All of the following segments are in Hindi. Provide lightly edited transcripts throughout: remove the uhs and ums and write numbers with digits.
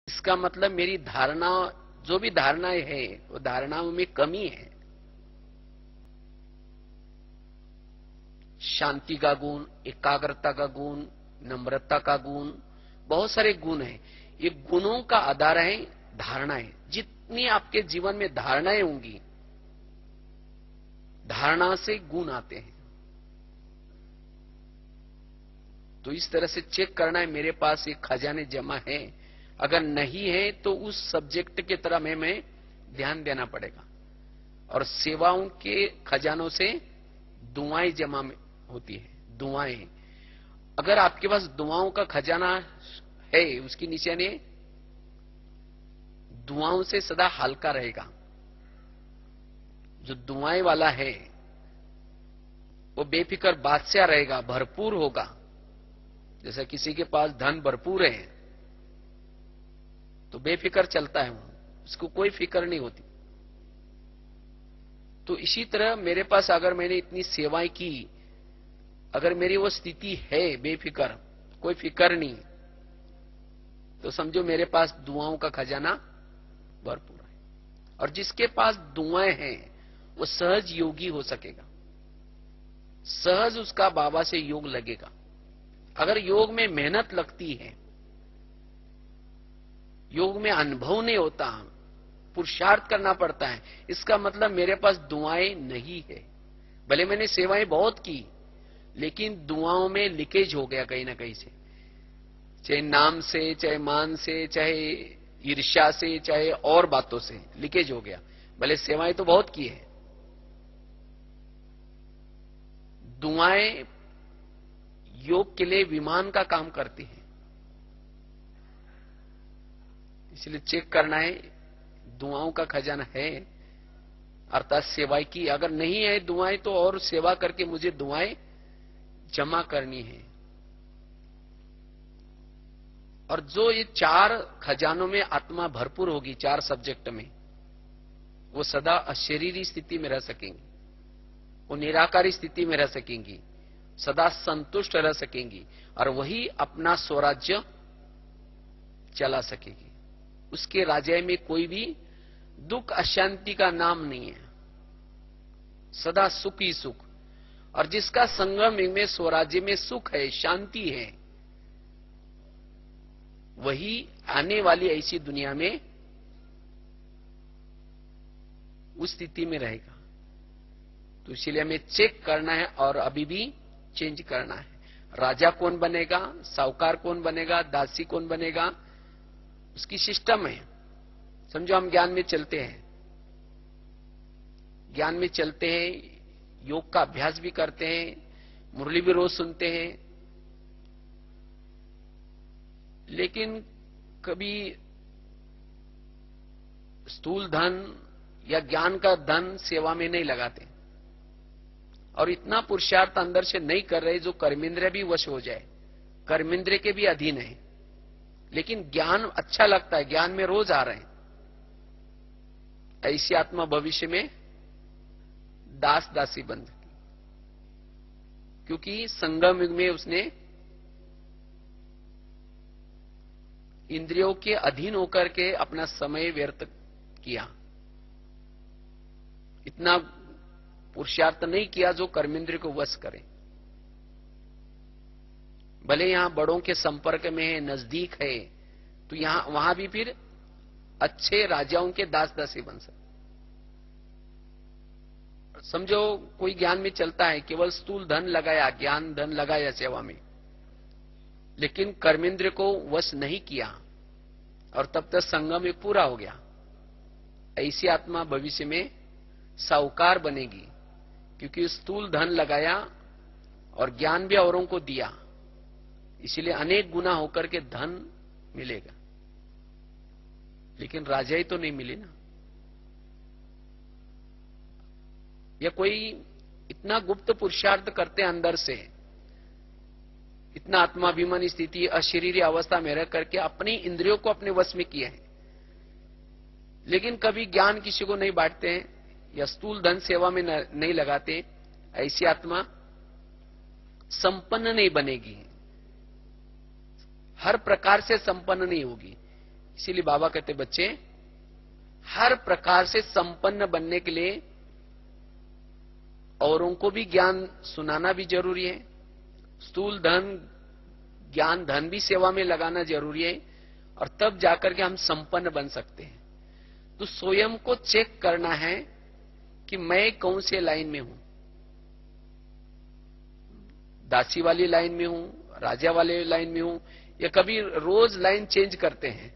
इसका मतलब मेरी धारणा, जो भी धारणाएं है वो धारणाओं में कमी है। शांति का गुण, एकाग्रता का गुण, नम्रता का गुण, बहुत सारे गुण हैं। ये गुणों का आधार है धारणाएं। जितनी आपके जीवन में धारणाएं होंगी, धारणा से गुण आते हैं। तो इस तरह से चेक करना है मेरे पास ये खजाने जमा है। अगर नहीं है तो उस सब्जेक्ट की तरफ में ध्यान देना पड़ेगा। और सेवाओं के खजानों से दुआएं जमा होती है। दुआएं, अगर आपके पास दुआओं का खजाना है, उसकी निशानी दुआओं से सदा हल्का रहेगा। जो दुआएं वाला है वो बेफिक्र बादशाह रहेगा, भरपूर होगा। जैसा किसी के पास धन भरपूर है तो बेफिक्र चलता है, उसको कोई फिक्र नहीं होती। तो इसी तरह मेरे पास अगर मैंने इतनी सेवाएं की, अगर मेरी वो स्थिति है बेफिक्र, कोई फिक्र नहीं, तो समझो मेरे पास दुआओं का खजाना भरपूर है। और जिसके पास दुआएं हैं वो सहज योगी हो सकेगा, सहज उसका बाबा से योग लगेगा। अगर योग में मेहनत लगती है, योग में अनुभव नहीं होता, पुरुषार्थ करना पड़ता है, इसका मतलब मेरे पास दुआएं नहीं है। भले मैंने सेवाएं बहुत की, लेकिन दुआओं में लीकेज हो गया कहीं ना कहीं से, चाहे नाम से, चाहे मान से, चाहे ईर्ष्या से, चाहे और बातों से लीकेज हो गया। भले सेवाएं तो बहुत की है। दुआएं योग के लिए विमान का काम करती हैं। इसलिए चेक करना है दुआओं का खजाना है, अर्थात सेवाएं की। अगर नहीं है दुआएं तो और सेवा करके मुझे दुआएं जमा करनी है। और जो ये 4 खजानों में आत्मा भरपूर होगी, 4 सब्जेक्ट में, वो सदा अशरीरी स्थिति में रह सकेंगी, वो निराकारी स्थिति में रह सकेंगी, सदा संतुष्ट रह सकेंगी, और वही अपना स्वराज्य चला सकेगी। उसके राज्य में कोई भी दुख अशांति का नाम नहीं है, सदा सुख ही सुख। और जिसका संगम में स्वराज्य में सुख है, शांति है, वही आने वाली ऐसी दुनिया में उस स्थिति में रहेगा। तो इसलिए हमें चेक करना है और अभी भी चेंज करना है। राजा कौन बनेगा, साहूकार कौन बनेगा, दासी कौन बनेगा, उसकी सिस्टम है। समझो हम ज्ञान में चलते हैं, ज्ञान में चलते हैं, योग का अभ्यास भी करते हैं, मुरली भी रोज सुनते हैं, लेकिन कभी स्थूल धन या ज्ञान का धन सेवा में नहीं लगाते, और इतना पुरुषार्थ अंदर से नहीं कर रहे जो कर्मेंद्रिय भी वश हो जाए, कर्मेंद्रिय के भी अधीन है, लेकिन ज्ञान अच्छा लगता है, ज्ञान में रोज आ रहे हैं। ऐसी आत्मा भविष्य में दास दासी बन सकी, क्योंकि संगम युग में उसने इंद्रियों के अधीन होकर के अपना समय व्यर्थ किया, इतना पुरुषार्थ नहीं किया जो कर्मेंद्रिय को वश करे। भले यहां बड़ों के संपर्क में है, नजदीक है, तो यहां वहां भी फिर अच्छे राजाओं के दास दासी बन सकते। समझो कोई ज्ञान में चलता है, केवल स्थूल धन लगाया, ज्ञान धन लगाया सेवा में, लेकिन कर्मेंद्र को वश नहीं किया, और तब तक संगम में पूरा हो गया। ऐसी आत्मा भविष्य में साहूकार बनेगी, क्योंकि स्थूल धन लगाया और ज्ञान भी औरों को दिया, इसलिए अनेक गुना होकर के धन मिलेगा, लेकिन राजाई तो नहीं मिली ना। या कोई इतना गुप्त पुरुषार्थ करते अंदर से, इतना आत्माभिमानी स्थिति, अशरीरी अवस्था में रह करके अपनी इंद्रियों को अपने वश में किया है, लेकिन कभी ज्ञान किसी को नहीं बांटते हैं या स्थूल धन सेवा में नहीं लगाते, ऐसी आत्मा संपन्न नहीं बनेगी, हर प्रकार से संपन्न नहीं होगी। इसीलिए बाबा कहते बच्चे हर प्रकार से संपन्न बनने के लिए औरों को भी ज्ञान सुनाना भी जरूरी है, स्थूल धन ज्ञान धन भी सेवा में लगाना जरूरी है, और तब जाकर के हम संपन्न बन सकते हैं। तो स्वयं को चेक करना है कि मैं कौन से लाइन में हूं, दासी वाली लाइन में हूं, राजा वाले लाइन में हूं, या कभी रोज लाइन चेंज करते हैं,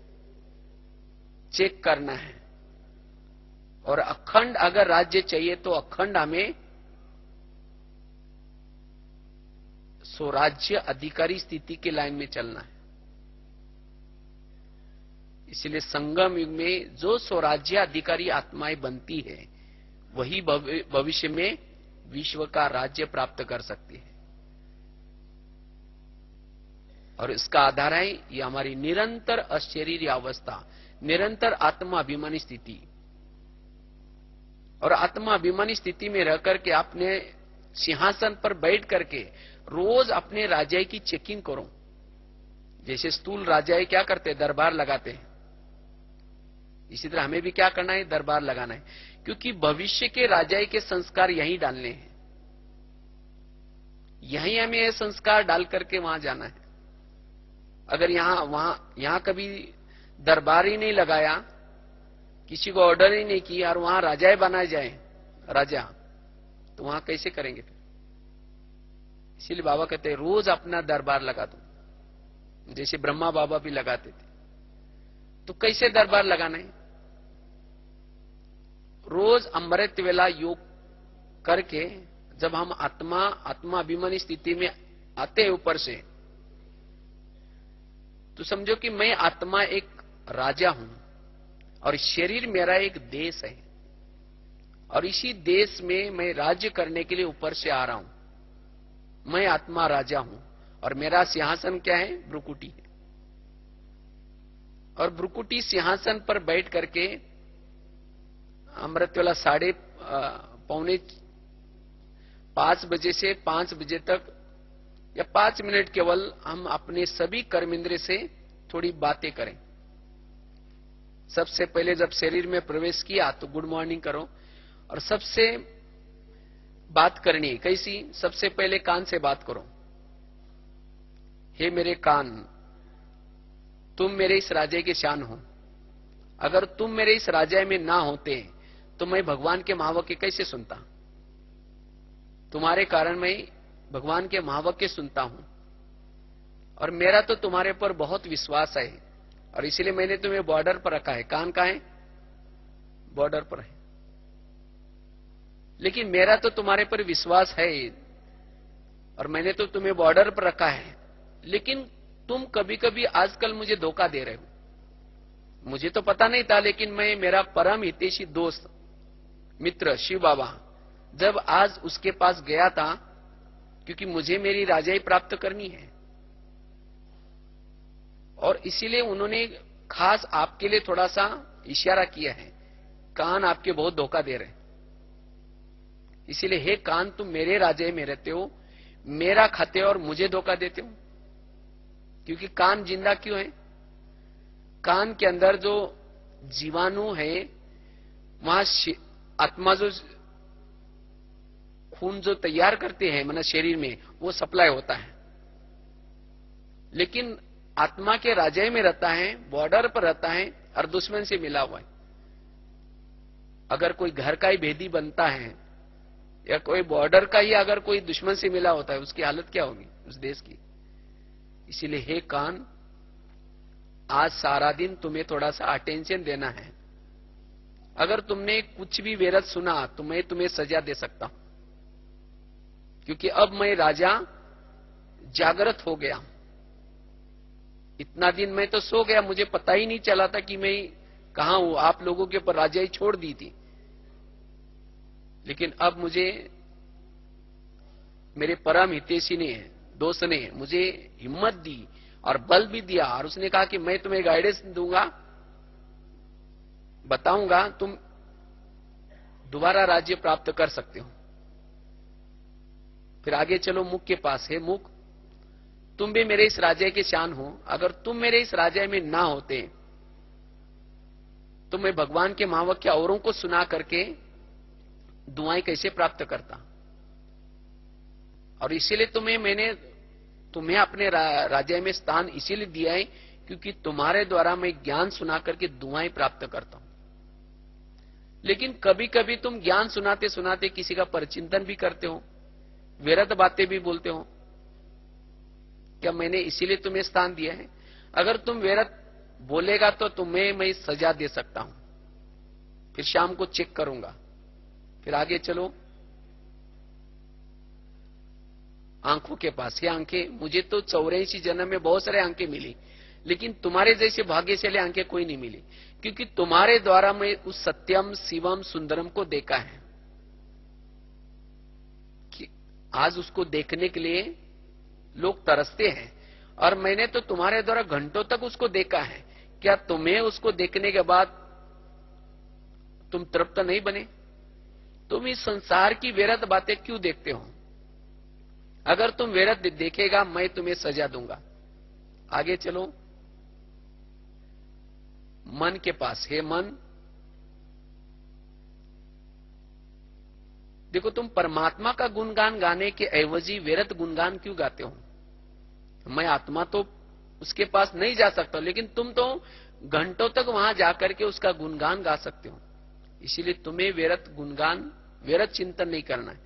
चेक करना है। और अखंड अगर राज्य चाहिए तो अखंड हमें स्वराज्य अधिकारी स्थिति के लाइन में चलना है। इसलिए संगम युग में जो स्वराज्य अधिकारी आत्माएं बनती है वही भविष्य में विश्व का राज्य प्राप्त कर सकती है। और इसका आधार है ये हमारी निरंतर अशरीरी अवस्था, निरंतर आत्मा अभिमानी स्थिति। और आत्मा अभिमानी स्थिति में रह करके अपने सिंहासन पर बैठ करके रोज अपने राजाई की चेकिंग करो। जैसे स्थूल राजाई क्या करते हैं, दरबार लगाते हैं, इसी तरह हमें भी क्या करना है, दरबार लगाना है। क्योंकि भविष्य के राजाई के संस्कार यहीं डालने हैं, यहीं हमें ये संस्कार डाल करके वहां जाना है। अगर यहां कभी दरबार ही नहीं लगाया, किसी को ऑर्डर ही नहीं किया और वहां राजाएं बनाए जाए राजा, तो वहां कैसे करेंगे फिर? इसीलिए बाबा कहते हैं रोज अपना दरबार लगा दो, जैसे ब्रह्मा बाबा भी लगाते थे। तो कैसे दरबार लगाना है? रोज अमृत वेला योग करके जब हम आत्मा अभिमानी स्थिति में आते हैं ऊपर से, तो समझो कि मैं आत्मा एक राजा हूं और शरीर मेरा एक देश है, और इसी देश में मैं राज्य करने के लिए ऊपर से आ रहा हूं। मैं आत्मा राजा हूं और मेरा सिंहासन क्या है, भ्रुकुटी है। और भ्रुकुटी सिंहासन पर बैठ करके अमृत वेला 4:45 बजे से 5 बजे तक या 5 मिनट केवल हम अपने सभी कर्मेंद्र से थोड़ी बातें करें। सबसे पहले जब शरीर में प्रवेश किया तो गुड मॉर्निंग करो, और सबसे बात करनी है कैसी, सबसे पहले कान से बात करो। हे मेरे कान, तुम मेरे इस राजे के शान हो। अगर तुम मेरे इस राजा में ना होते तो मैं भगवान के महावाक्य कैसे सुनता? तुम्हारे कारण मैं भगवान के महावाक्य सुनता हूं, और मेरा तो तुम्हारे पर बहुत विश्वास है, और इसलिए मैंने तुम्हें बॉर्डर पर रखा है। कान का है, बॉर्डर पर है, लेकिन मेरा तो तुम्हारे पर विश्वास है और मैंने तो तुम्हें बॉर्डर पर रखा है, लेकिन तुम कभी कभी आजकल मुझे धोखा दे रहे हो। मुझे तो पता नहीं था, लेकिन मैं मेरा परम हितैषी दोस्त मित्र शिव बाबा जब आज उसके पास गया था, क्योंकि मुझे मेरी राजाई प्राप्त करनी है, और इसीलिए उन्होंने खास आपके लिए थोड़ा सा इशारा किया है, कान आपके बहुत धोखा दे रहे हैं। इसीलिए हे कान, तुम मेरे राजाई में रहते हो, मेरा खाते हो और मुझे धोखा देते हो। क्योंकि कान जिंदा क्यों है? कान के अंदर जो जीवाणु है, वहां आत्मा जो खून जो तैयार करते हैं मतलब शरीर में, वो सप्लाई होता है। लेकिन आत्मा के राजाई में रहता है, बॉर्डर पर रहता है और दुश्मन से मिला हुआ है। अगर कोई घर का ही भेदी बनता है या कोई बॉर्डर का ही अगर कोई दुश्मन से मिला होता है, उसकी हालत क्या होगी उस देश की? इसीलिए हे कान, आज सारा दिन तुम्हें थोड़ा सा अटेंशन देना है। अगर तुमने कुछ भी वेरत सुना तो मैं तुम्हें सजा दे सकता हूं, क्योंकि अब मैं राजा जागृत हो गया। इतना दिन मैं तो सो गया, मुझे पता ही नहीं चला था कि मैं कहां हूं। आप लोगों के ऊपर राजाई छोड़ दी थी, लेकिन अब मुझे मेरे परम हितैषी ने, दोस्त ने मुझे हिम्मत दी और बल भी दिया, और उसने कहा कि मैं तुम्हें गाइडेंस दूंगा, बताऊंगा, तुम दोबारा राज्य प्राप्त कर सकते हो। फिर आगे चलो मुख के पास है। मुख, तुम भी मेरे इस राजा के शान हो। अगर तुम मेरे इस राजा में ना होते तो मैं भगवान के महावाक्य औरों को सुना करके दुआएं कैसे प्राप्त करता? और इसीलिए मैंने तुम्हें अपने राज्य में स्थान इसीलिए दिया है क्योंकि तुम्हारे द्वारा मैं ज्ञान सुना करके दुआएं प्राप्त करता हूं। लेकिन कभी कभी तुम ज्ञान सुनाते सुनाते किसी का परचिंतन भी करते हो, व्यर्थ बातें भी बोलते हो। क्या मैंने इसीलिए तुम्हें स्थान दिया है? अगर तुम व्यर्थ बोलेगा तो तुम्हें मैं सजा दे सकता हूं, फिर शाम को चेक करूंगा। फिर आगे चलो आंखों के पास। ये आंखें, मुझे तो 84 जन्म में बहुत सारे आंखें मिली, लेकिन तुम्हारे जैसे भाग्यशाली आंखें कोई नहीं मिली, क्योंकि तुम्हारे द्वारा मैं उस सत्यम शिवम सुंदरम को देखा है कि आज उसको देखने के लिए लोग तरसते हैं। और मैंने तो तुम्हारे द्वारा घंटों तक उसको देखा है। क्या तुम्हें उसको देखने के बाद तुम तृप्त नहीं बने? तुम इस संसार की व्यर्थ बातें क्यों देखते हो? अगर तुम व्यर्थ देखेगा मैं तुम्हें सजा दूंगा। आगे चलो मन के पास। हे मन, देखो तुम परमात्मा का गुणगान गाने के एवजी व्यर्थ गुणगान क्यों गाते हो? मैं आत्मा तो उसके पास नहीं जा सकता, लेकिन तुम तो घंटों तक वहां जाकर के उसका गुणगान गा सकते हो। इसीलिए तुम्हें व्यर्थ गुणगान, व्यर्थ चिंतन नहीं करना है।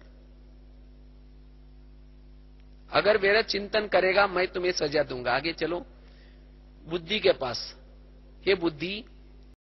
अगर व्यर्थ चिंतन करेगा मैं तुम्हें सजा दूंगा। आगे चलो बुद्धि के पास। हे बुद्धि,